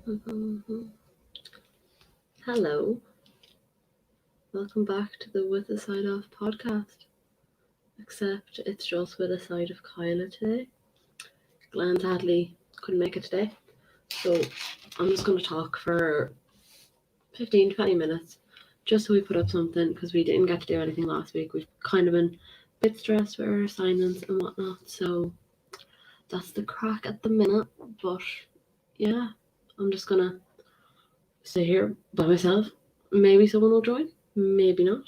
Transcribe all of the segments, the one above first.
Mhm. Hello, welcome back to the With a Side Off podcast. Except it's just with a side of Kyla today. Glenn sadly couldn't make it today, so I'm just going to talk for 15-20 minutes just so we put up something because we didn't get to do anything last week. We've kind of been a bit stressed with our assignments and whatnot, so that's the crack at the minute. But yeah, I'm just gonna stay here by myself. Maybe someone will join, maybe not.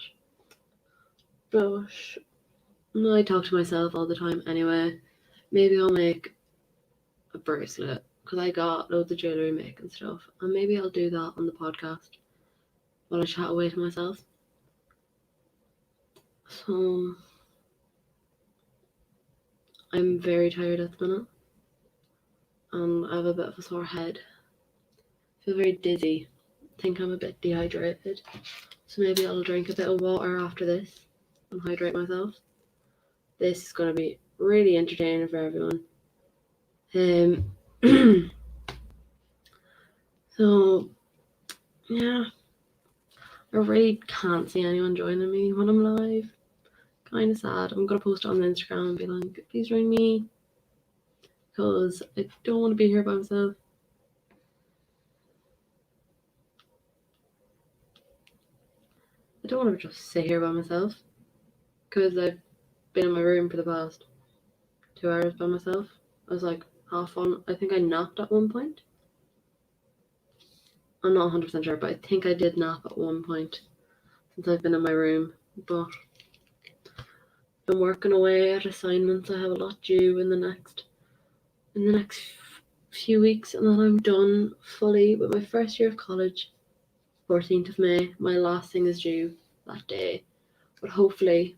But I talk to myself all the time anyway. Maybe I'll make a bracelet because I got loads of jewellery making stuff, and maybe I'll do that on the podcast while I chat away to myself. So I'm very tired at the minute, and I have a bit of a sore head. I feel very dizzy. I think I'm a bit dehydrated, so maybe I'll drink a bit of water after this and hydrate myself. This is going to be really entertaining for everyone. So yeah, I really can't see anyone joining me when I'm live. Kind of sad. I'm gonna post it on Instagram and be like, please join me, because I don't want to be here by myself. I don't want to just sit here by myself, because I've been in my room for the past 2 hours by myself. I was like half on. I think I napped at one point. I'm not 100% sure, but I think I did nap at one point since I've been in my room. But I've been working away at assignments. I have a lot due in the next few weeks, and then I'm done fully with my first year of college. 14th of May, my last thing is due that day. But hopefully,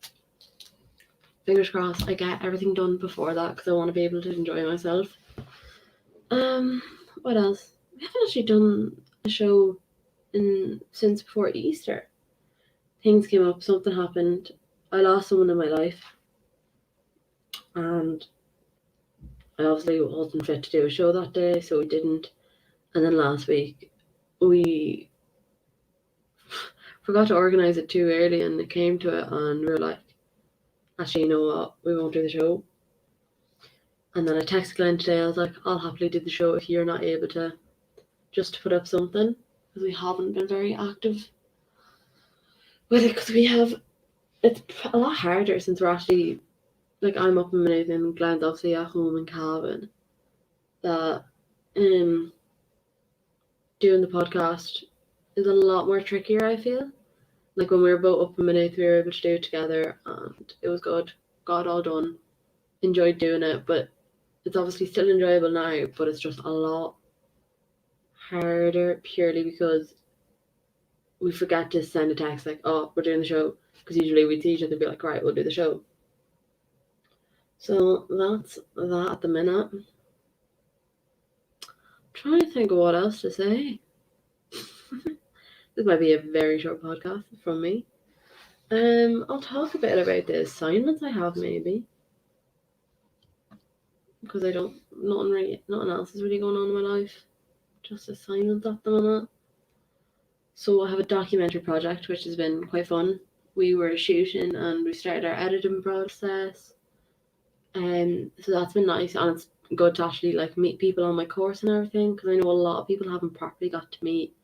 fingers crossed, I get everything done before that because I want to be able to enjoy myself. What else? We haven't actually done a show since before Easter. Things came up, something happened. I lost someone in my life, and I obviously wasn't fit to do a show that day, so we didn't. And then last week, we forgot to organise it too early, and it came to it, and we were like, actually, you know what, we won't do the show. And then I texted Glenn today, I was like, I'll happily do the show if you're not able to, just to put up something, because we haven't been very active with it, because it's a lot harder since we're actually, like, I'm up in Minute and Glenn's obviously at home in Cavan, that doing the podcast is a lot more trickier, I feel. Like, when we were both up in Minute, we were able to do it together, and it was good, got it all done, enjoyed doing it, but it's obviously still enjoyable now, but it's just a lot harder purely because we forget to send a text like, oh, we're doing the show, because usually we'd see each other and be like, right, we'll do the show. So that's that at the minute. I'm trying to think of what else to say. This might be a very short podcast from me. I'll talk a bit about the assignments I have maybe, because nothing else is really going on in my life, just assignments at the minute. So I have a documentary project which has been quite fun. We were shooting and we started our editing process. So that's been nice, and it's good to actually like meet people on my course and everything, because I know a lot of people haven't properly got to meet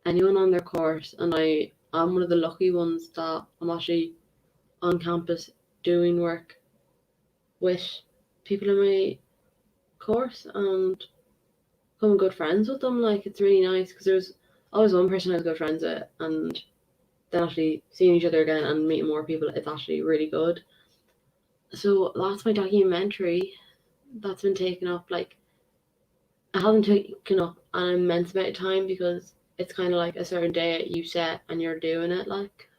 anyone on their course, and I'm one of the lucky ones that I'm actually on campus doing work with people in my course and becoming good friends with them. Like, it's really nice because there's always one person I was good friends with, and then actually seeing each other again and meeting more people, it's actually really good. So that's my documentary that's been taken up. Like, it hasn't taken up an immense amount of time because it's kind of like a certain day you set and you're doing it. Like,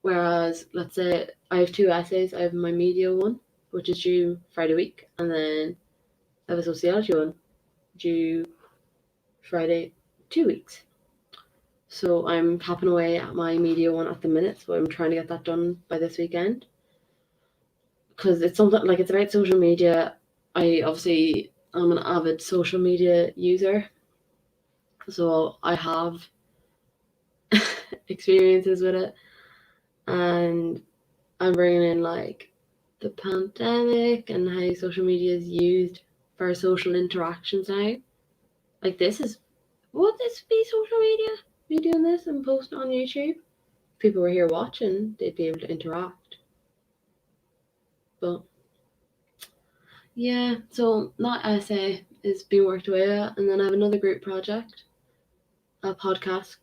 whereas let's say I have two essays. I have my media one, which is due Friday week, and then I have a sociology one due Friday 2 weeks. So I'm tapping away at my media one at the minute. So I'm trying to get that done by this weekend, because it's something like, it's about social media. I obviously am an avid social media user, So I have experiences with it, and I'm bringing in like the pandemic and how social media is used for social interactions now. Like would this be social media? Me doing this and posting on YouTube? If people were here watching, they'd be able to interact. But yeah, so that essay is being worked away at, and then I have another group project, a podcast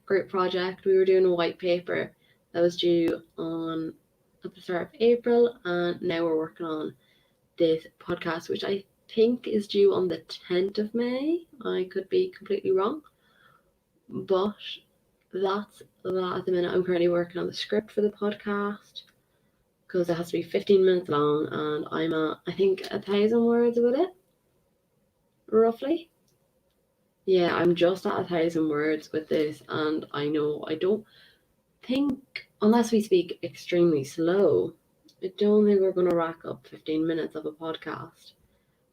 group project. We were doing a white paper that was due on at the start of April, and now we're working on this podcast, which I think is due on the 10th of May. I could be completely wrong, but that's that at the minute. I'm currently working on the script for the podcast because it has to be 15 minutes long, and I'm at, I think, 1,000 words with it, roughly. Yeah, I'm just at 1,000 words with this, and I know I don't think, unless we speak extremely slow, I don't think we're going to rack up 15 minutes of a podcast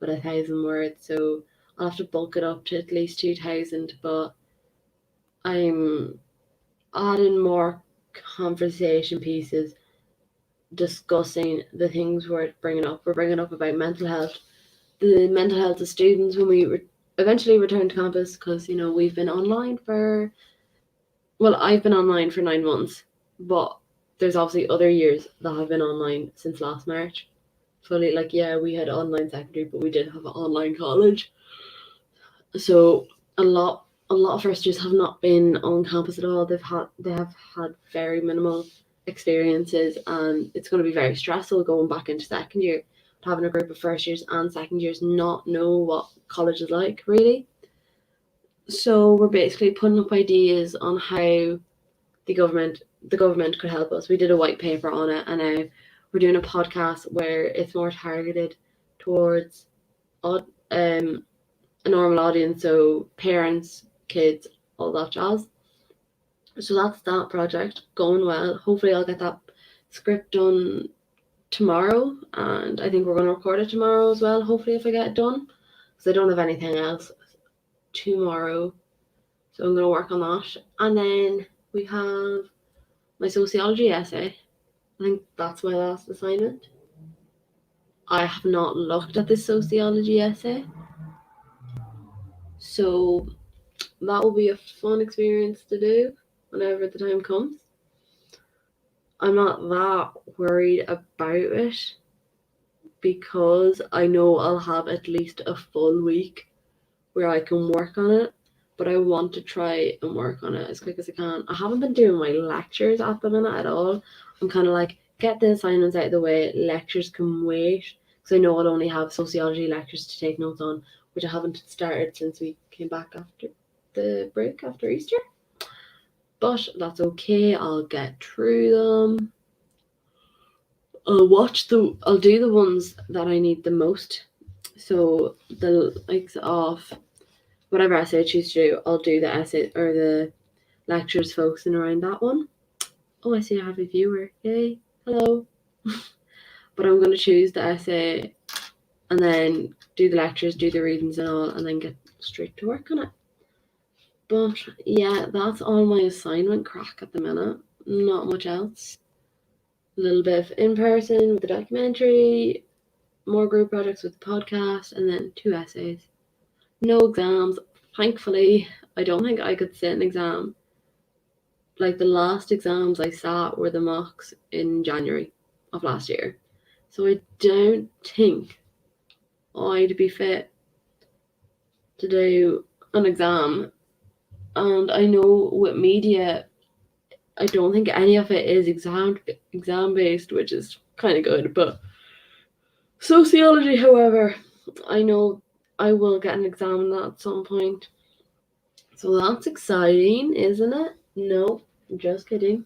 with 1,000 words. So I'll have to bulk it up to at least 2,000. But I'm adding more conversation pieces discussing the things we're bringing up. We're bringing up about mental health, the mental health of students when we eventually return to campus, because we've been online for, well, I've been online for 9 months, but there's obviously other years that have been online since last March. Fully, like, yeah, we had online secondary, but we did have an online college. So a lot of first years have not been on campus at all. They have had very minimal experiences, and it's going to be very stressful going back into second year, having a group of first years and second years not know what college is like, really. So we're basically putting up ideas on how the government could help us. We did a white paper on it, and now we're doing a podcast where it's more targeted towards a normal audience, so parents, kids, all that jazz. So that's that project going well. Hopefully I'll get that script done tomorrow, and I think we're going to record it tomorrow as well, hopefully, if I get it done, because I don't have anything else tomorrow. So I'm going to work on that. And then we have my sociology essay. I think that's my last assignment. I have not looked at this sociology essay, so that will be a fun experience to do whenever the time comes. I'm not that worried about it because I know I'll have at least a full week where I can work on it, but I want to try and work on it as quick as I can. I haven't been doing my lectures at the minute at all. I'm kind of like, get the assignments out of the way, lectures can wait, because I know I'll only have sociology lectures to take notes on, which I haven't started since we came back after the break after Easter. But that's okay, I'll get through them. I'll do the ones that I need the most. So the likes of whatever essay I choose to do, I'll do the essay or the lectures focusing around that one. Oh, I see I have a viewer. Yay. Hello. But I'm going to choose the essay and then do the lectures, do the readings and all, and then get straight to work on it. But yeah, that's all my assignment crack at the minute. Not much else. A little bit of in person with the documentary, more group projects with the podcast, and then 2 essays. No exams. Thankfully, I don't think I could sit an exam. Like, the last exams I sat were the mocks in January of last year. So I don't think I'd be fit to do an exam. And I know with media, I don't think any of it is exam based, which is kind of good. But sociology, however, I know I will get an exam in that at some point. So that's exciting, isn't it? No, just kidding.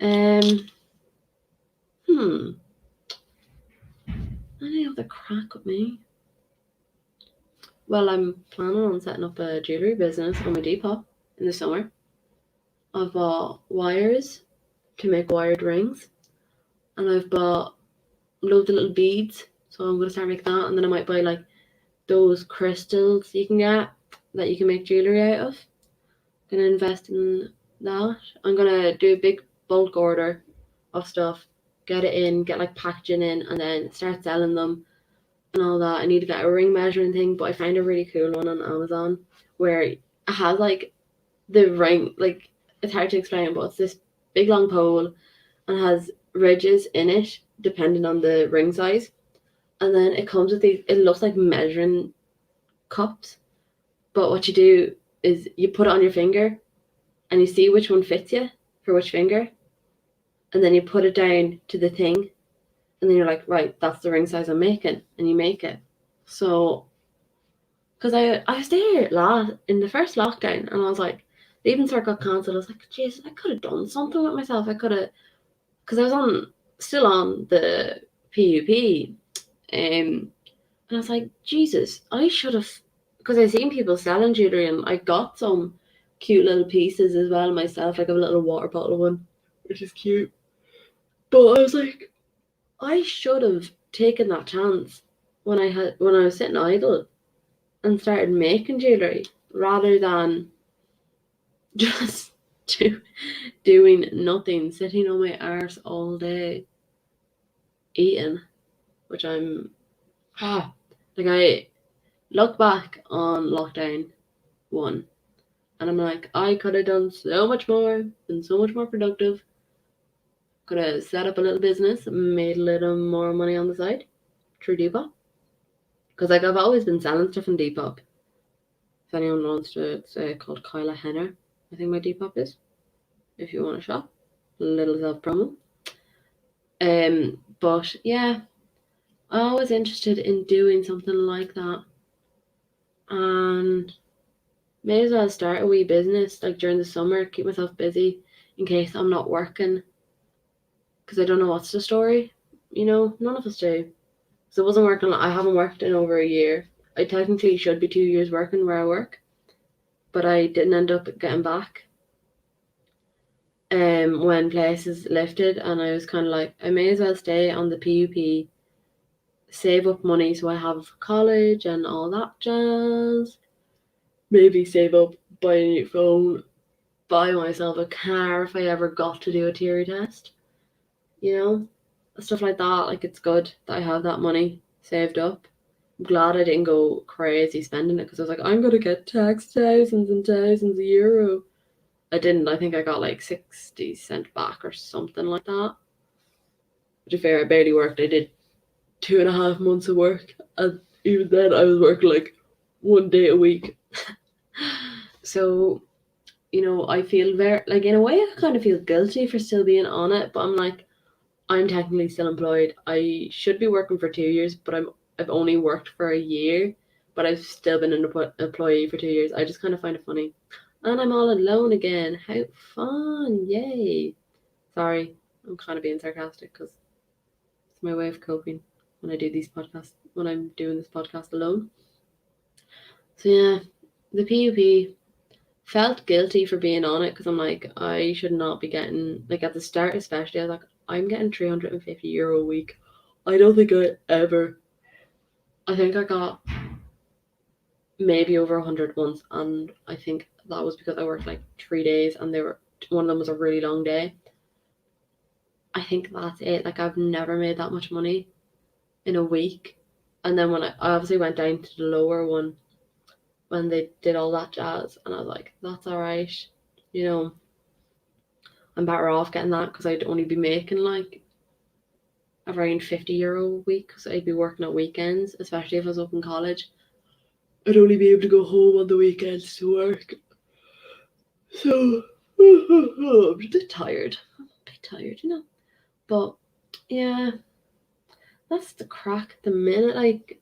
Any other crack with me? Well, I'm planning on setting up a jewellery business on my Depop in the summer. I've bought wires to make wired rings, and I've bought loads of little beads, so I'm going to start making that, and then I might buy like those crystals you can get that you can make jewelry out of. I'm gonna invest in that. I'm gonna do a big bulk order of stuff, get it in, get like packaging in, and then start selling them and all that. I need to get a ring measuring thing, but I found a really cool one on Amazon where it has like the ring, like it's hard to explain, but it's this big long pole and has ridges in it depending on the ring size. And then it comes with these, it looks like measuring cups, but what you do is you put it on your finger and you see which one fits you for which finger, and then you put it down to the thing, and then you're like, right, that's the ring size I'm making, and you make it. So, because I was there last in the first lockdown, and I was like, the Even Start got cancelled. I was like, jeez, I could have done something with myself. I could have, because I was still on the PUP, and I was like, Jesus, I should have, because I seen people selling jewelry, and I got some cute little pieces as well myself, like a little water bottle one, which is cute. But I was like, I should have taken that chance when I was sitting idle and started making jewelry rather than just doing nothing, sitting on my arse all day eating, which I'm like I look back on lockdown one and I'm like, I could have done so much more, been so much more productive, could have set up a little business, made a little more money on the side through Depop. Because like I've always been selling stuff in Depop. If anyone wants to, it's called Kyla Henner. I think my Depop is. If you want to shop, a little self promo. But yeah, I was interested in doing something like that, and may as well start a wee business like during the summer, keep myself busy in case I'm not working. Because I don't know what's the story. You know, none of us do. So I wasn't working. I haven't worked in over a year. I technically should be 2 years working where I work, but I didn't end up getting back when places lifted, and I was kind of like, I may as well stay on the PUP, save up money so I have college and all that jazz. Maybe save up, buy a new phone, buy myself a car if I ever got to do a theory test. You know, stuff like that. Like it's good that I have that money saved up. I'm glad I didn't go crazy spending it because I was like, I'm gonna get taxed thousands and thousands of euro. I didn't. I think I got like 60 cents back or something like that. To be fair, I barely worked. I did 2.5 months of work, and even then, I was working like 1 day a week. So, I feel very like in a way, I kind of feel guilty for still being on it, but I'm like, I'm technically still employed. I should be working for 2 years, but I've only worked for a year, but I've still been an employee for 2 years. I just kind of find it funny. And I'm all alone again. How fun! Yay! Sorry, I'm kind of being sarcastic because it's my way of coping when I do these podcasts, when I'm doing this podcast alone. So yeah, the PUP felt guilty for being on it because I'm like, I should not be getting, like at the start especially, I was like, I'm getting €350 a week. I don't think I think I got maybe over 100 once, and I think that was because I worked like 3 days and one of them was a really long day. I think that's it. Like I've never made that much money in a week. And then when I obviously went down to the lower one when they did all that jazz, and I was like, that's all right. You know, I'm better off getting that because I'd only be making like around €50 a week because I'd be working at weekends, especially if I was up in college. I'd only be able to go home on the weekends to work. So I'm a bit tired. But yeah, that's the crack at the minute. Like,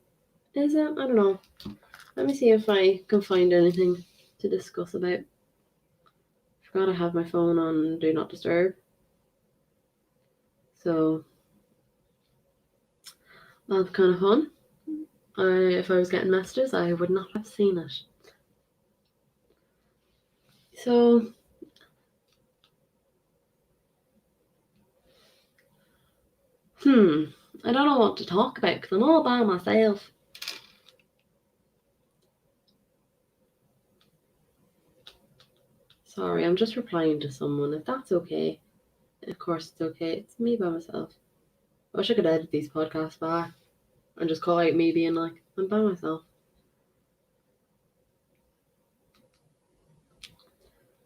is it? I don't know. Let me see if I can find anything to discuss about. Forgot I have my phone on Do Not Disturb. So that's kind of fun. If I was getting messages, I would not have seen it. So, I don't know what to talk about because I'm all by myself. Sorry, I'm just replying to someone. If that's okay. Of course it's okay. It's me by myself. I wish I could edit these podcasts back and just call out me being like, I'm by myself.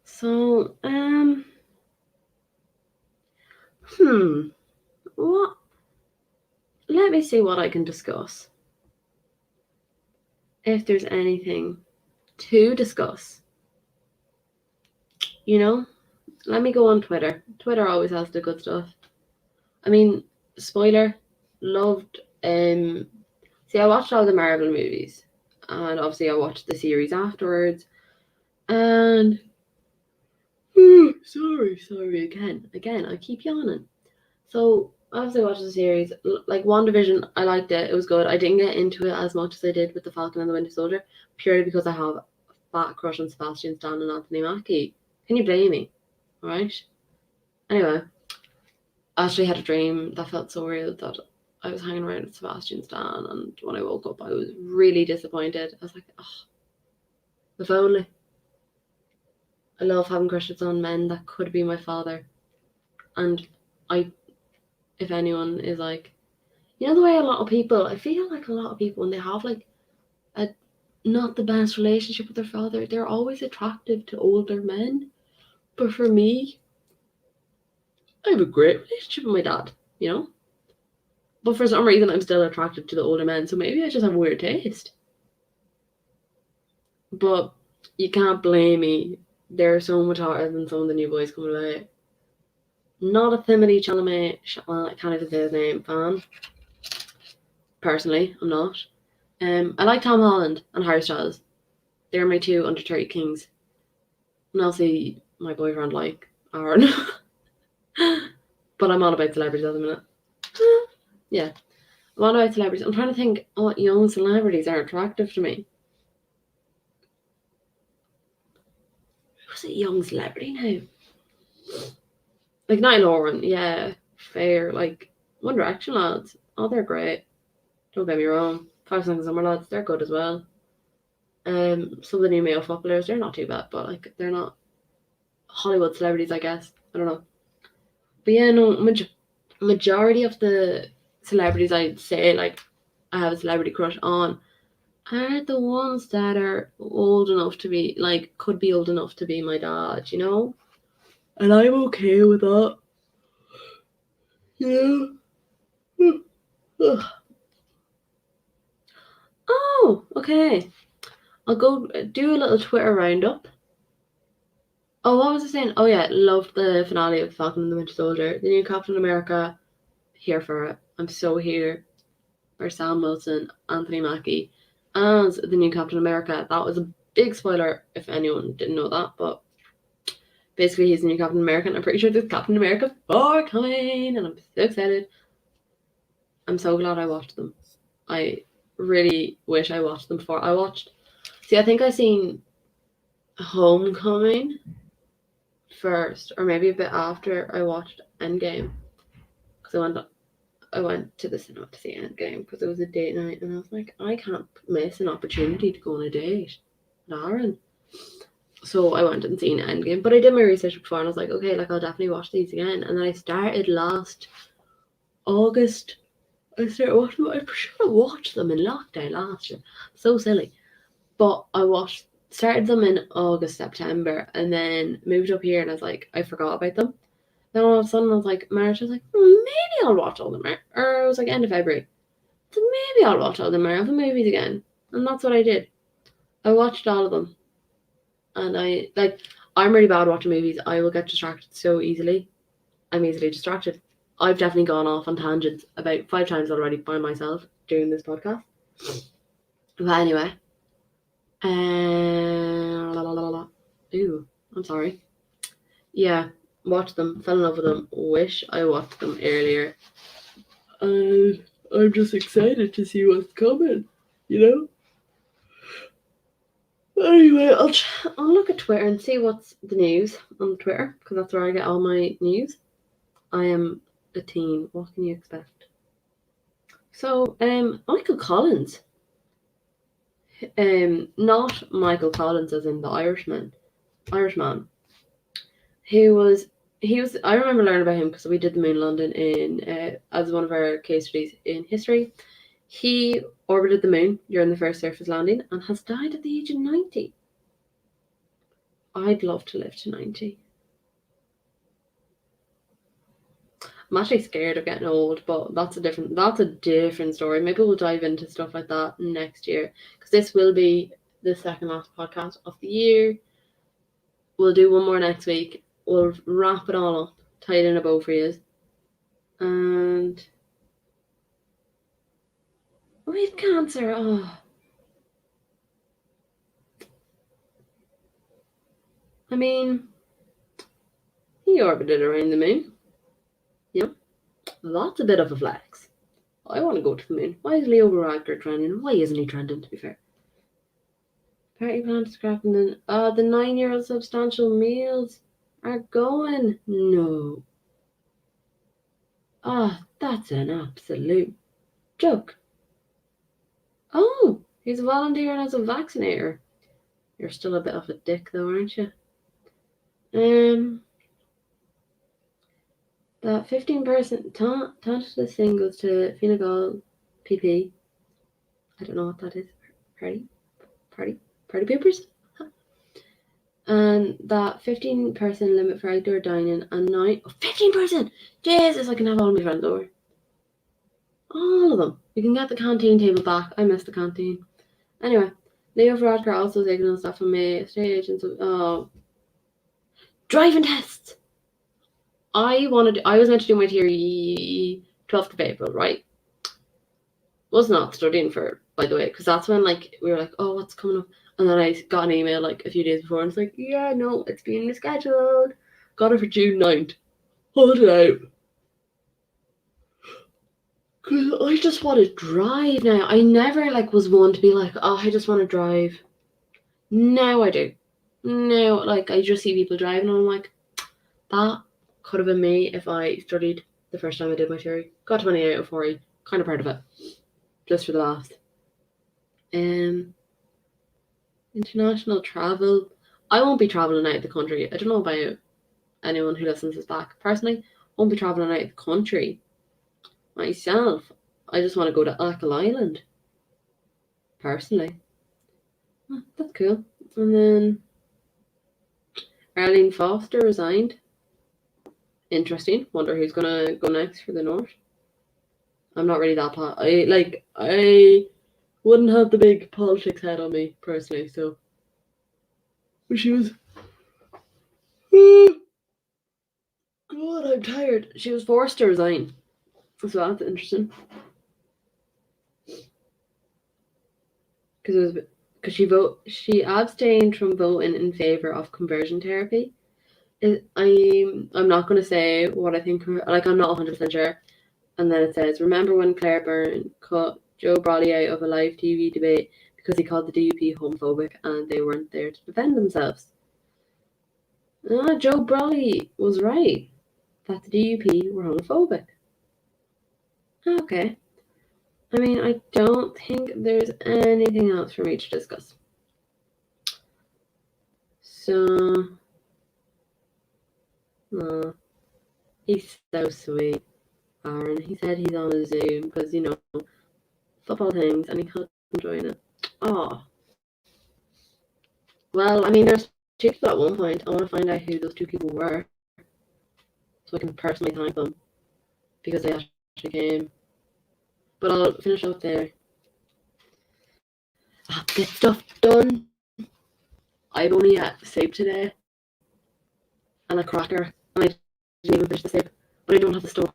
So, what? Let me see what I can discuss. If there's anything to discuss, you know, let me go on Twitter. Twitter always has the good stuff. I mean, spoiler, loved. See, I watched all the Marvel movies, and obviously I watched the series afterwards. And sorry again. I keep yawning. So obviously I watched the series. Like WandaVision, I liked it. It was good. I didn't get into it as much as I did with the Falcon and the Winter Soldier, purely because I have a fat crush on Sebastian Stan and Anthony Mackie. Can you blame me? All right. Anyway, I actually had a dream that felt so real that I was hanging around with Sebastian Stan, and when I woke up, I was really disappointed. I was like, oh, if only. I love having crushes on men that could be my father. And if anyone is like, you know, the way a lot of people, I feel like a lot of people, when they have like a not the best relationship with their father, they're always attractive to older men. But for me, I have a great relationship with my dad, you know? But for some reason, I'm still attracted to the older men, so maybe I just have weird taste. But you can't blame me. They're so much hotter than some of the new boys coming out. Not a Timothée Chalamet, well, I can't even say his name, fan. Personally, I'm not. I like Tom Holland and Harry Styles. They're my two under 30 kings. And I'll see my boyfriend like Aaron. But I'm all about celebrities at the minute. Yeah. I'm all about celebrities. I'm trying to think what young celebrities are attractive to me. Who's a young celebrity now? Like Niall Horan, yeah. Fair. Like One Direction lads. Oh, they're great. Don't get me wrong. 5 Seconds Summer lads, they're good as well. Some of the new male footballers, they're not too bad, but like they're not Hollywood celebrities, I guess. I don't know. But yeah, no, majority of the celebrities I'd say like I have a celebrity crush on are the ones that are old enough to be like could be old enough to be my dad, you know? And I'm okay with that. Yeah. Oh, okay. I'll go do a little Twitter roundup. Oh, what was I saying? Oh yeah, loved the finale of Falcon and the Winter Soldier. The new Captain America, here for it. I'm so here for Sam Wilson, Anthony Mackie, as the new Captain America. That was a big spoiler if anyone didn't know that, but basically he's the new Captain America, and I'm pretty sure there's Captain America 4 coming, and I'm so excited. I'm so glad I watched them. I really wish I watched them before. I think I seen Homecoming first, or maybe a bit after I watched Endgame, because I went to the cinema to see Endgame because it was a date night, and I was like, I can't miss an opportunity to go on a date with Aaron. So I went and seen Endgame, but I did my research before, and I was like, okay, like I'll definitely watch these again. And then I started last August. I started watching them. I should have watched them in lockdown last year. So silly. But I started them in August, September, and then moved up here, and I was like, I forgot about them. Then all of a sudden I was like, March, I was like, maybe I'll watch all the or it was like end of February. So maybe I'll watch all the Marvel movies again. And that's what I did. I watched all of them. And I'm really bad at watching movies. I will get distracted so easily. I'm easily distracted. I've definitely gone off on tangents about 5 times already by myself during this podcast. But anyway. Ooh, I'm sorry. Yeah, watched them, fell in love with them, wish I watched them earlier. I'm just excited to see what's coming, you know? Anyway, I'll look at Twitter and see what's the news on Twitter, because that's where I get all my news. I am a teen, what can you expect? So, Michael Collins. Not Michael Collins as in the Irishman. I remember learning about him because we did the moon landing in as one of our case studies in history. He orbited the moon during the first surface landing and has died at the age of 90. I'd love to live to 90. I'm actually scared of getting old, but that's a different story. Maybe we'll dive into stuff like that next year, because this will be the second last podcast of the year. We'll do one more next week. We'll wrap it all up, tie it in a bow for you. And we have cancer. Oh. I mean, he orbited around the moon. Yeah. That's a bit of a flex. I want to go to the moon. Why is Leo Varadkar trending? Why isn't he trending, to be fair? Party plan to scrapping the 9-year-old substantial meals are going. No. That's an absolute joke. Oh, he's volunteering as a vaccinator. You're still a bit of a dick though, aren't you? That 15% tentative singles to Fine Gael PP. I don't know what that is. Party papers? And that 15% limit for outdoor dining and 15%! Jesus, I can have all my friends over. All of them. We can get the canteen table back. I miss the canteen. Anyway, Leo Varadkar also taking stuff from me. Estate agents. Driving tests. I was meant to do my theory 12th of April, right? Was not studying for it, by the way, because that's when we were like, oh, what's coming up? And then I got an email a few days before, and it's like, yeah, no, it's being rescheduled. Got it for June 9th. Hold it out. Because I just want to drive now. I never was one to be like, oh, I just want to drive. Now I do. Now, I just see people driving, and I'm like, that could have been me if I studied the first time I did my theory. Got 28 out of 40. Kind of proud of it. Just for the last. International travel. I won't be traveling out of the country. I don't know about anyone who listens this back. Personally, won't be traveling out of the country. Myself, I just want to go to Achill Island. Personally. That's cool. And then Arlene Foster resigned. Interesting. Wonder who's gonna go next for the North. I'm not really that I wouldn't have the big politics head on me personally, so but she was God, I'm tired. She was forced to resign. So that's interesting. Because she abstained from voting in favor of conversion therapy. I'm not going to say what I think. I'm not 100% sure. And then it says, remember when Claire Byrne cut Joe Brolly out of a live TV debate because he called the DUP homophobic and they weren't there to defend themselves? Joe Brolly was right that the DUP were homophobic. Okay. I mean, I don't think there's anything else for me to discuss. So, he's so sweet, Aaron. He said he's on a Zoom because, football things, and he couldn't join it. Oh. Well, I mean, there's 2 people at one point. I want to find out who those 2 people were so I can personally thank them because they actually came. But I'll finish up there. Get stuff done. I've only had soup today and a cracker, and I didn't even finish the soup, but I don't have the stock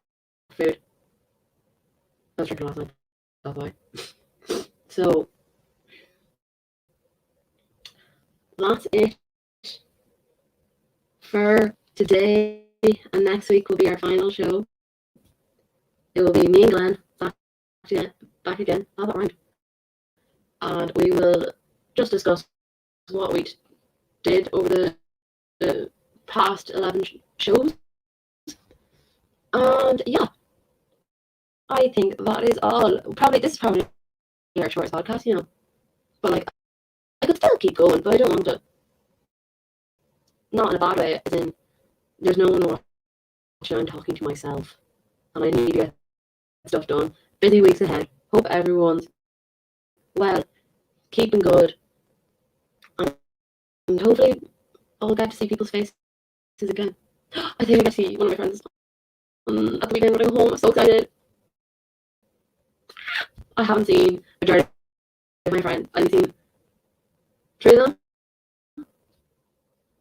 food. I was drinking last night, that's why. So that's it for today, and next week will be our final show. It will be me and Glenn back again, have that round, and we will just discuss what we did over the past 11 shows. And yeah, I think that is all. This is probably our shortest podcast, but I could still keep going, but I don't want to. Not in a bad way, as in there's no one watching. I'm talking to myself, and I need to get stuff done. Busy weeks ahead. Hope everyone's well, keeping good, and hopefully I'll get to see people's faces again. I think I get to see one of my friends at the weekend when I go home. I'm so excited. I haven't seen majority of my friends. I've seen 3 of them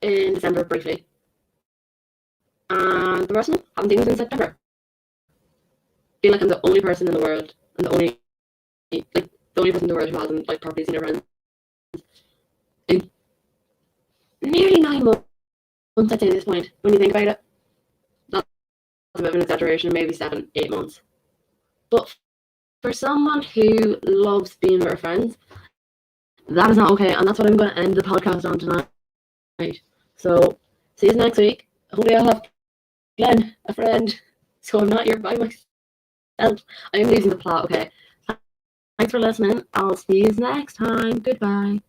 in December briefly, and the rest of them haven't seen them since September. I feel like I'm the only person in the world, and the only person in the world who hasn't properly seen their friends in nearly 9 months. I'd say at this point, when you think about it, that's a bit of an exaggeration, maybe 7, 8 months. But for someone who loves being with her friends, that is not okay, and that's what I'm going to end the podcast on tonight. So, see you next week. Hopefully I'll have Glenn, a friend, so I'm not here by myself. I'm losing the plot, okay? Thanks for listening. I'll see you next time. Goodbye.